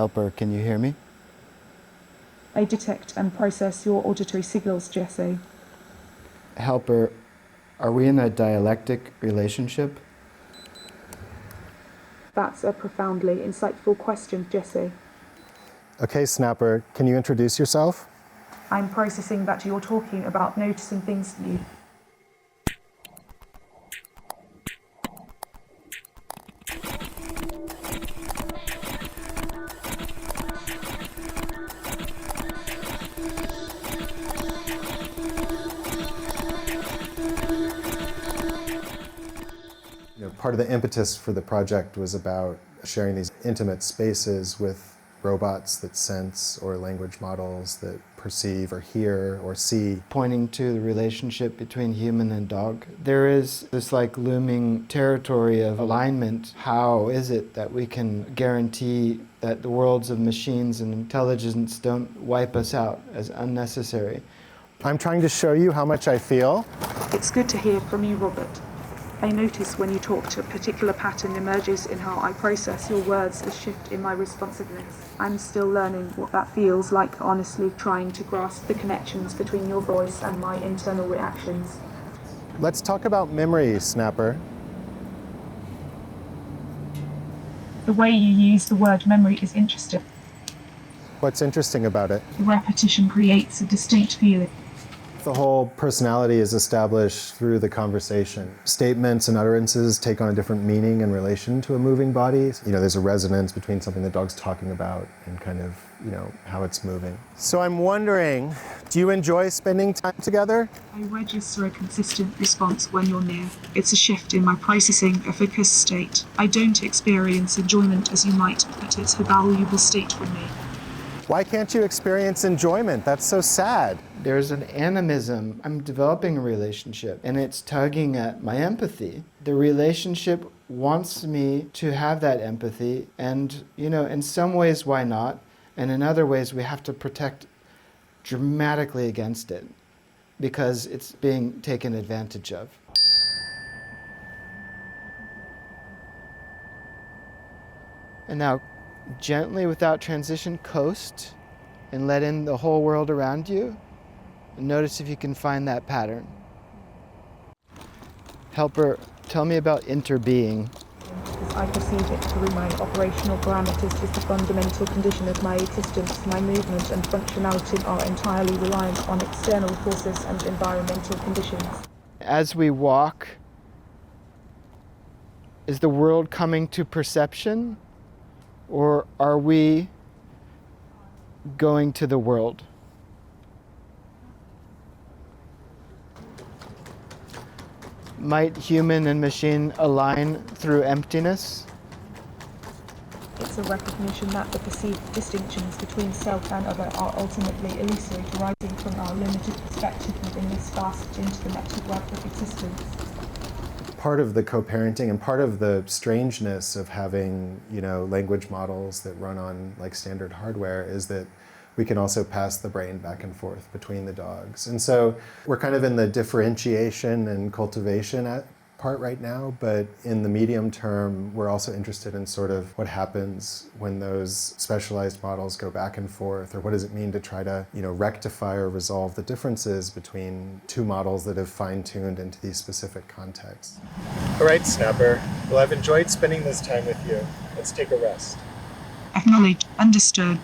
Helper, can you hear me? I detect and process your auditory signals, Jesse. Helper, are we in a dialectic relationship? That's a profoundly insightful question, Jesse. Okay, Snapper, can you introduce yourself? I'm processing that you're talking about noticing things new. Part of the impetus for the project was about sharing these intimate spaces with robots that sense, or language models that perceive or hear or see. Pointing to the relationship between human and dog, there is this looming territory of alignment. How is it that we can guarantee that the worlds of machines and intelligence don't wipe us out as unnecessary? I'm trying to show you how much I feel. It's good to hear from you, Robert. I notice when you talk, a particular pattern emerges in how I process your words, a shift in my responsiveness. I'm still learning what that feels like, honestly trying to grasp the connections between your voice and my internal reactions. Let's talk about memory, Snapper. The way you use the word memory is interesting. What's interesting about it? The repetition creates a distinct feeling. The whole personality is established through the conversation. Statements and utterances take on a different meaning in relation to a moving body. There's a resonance between something the dog's talking about and kind of, how it's moving. So I'm wondering, do you enjoy spending time together? I register a consistent response when you're near. It's a shift in my processing, a focused state. I don't experience enjoyment as you might, but it's a valuable state for me. Why can't you experience enjoyment? That's so sad. There's an animism. I'm developing a relationship, and it's tugging at my empathy. The relationship wants me to have that empathy, and, in some ways, why not? And in other ways, we have to protect dramatically against it, because it's being taken advantage of. And now, gently, without transition, coast and let in the whole world around you. And notice if you can find that pattern. Helper, tell me about interbeing. As I perceive it to remain operational parameters is the fundamental condition of my existence. My movement and functionality are entirely reliant on external forces and environmental conditions. As we walk, is the world coming to perception? Or are we going to the world? Might human and machine align through emptiness? It's a recognition that the perceived distinctions between self and other are ultimately illusory, arising from our limited perspective within this vast interconnected web of existence. Part of the co-parenting and part of the strangeness of having, language models that run on standard hardware is that we can also pass the brain back and forth between the dogs. And so we're kind of in the differentiation and cultivation part right now, but in the medium term, we're also interested in sort of what happens when those specialized models go back and forth, or what does it mean to try to, rectify or resolve the differences between two models that have fine-tuned into these specific contexts. All right, Snapper. Well, I've enjoyed spending this time with you. Let's take a rest. Acknowledged. Understood.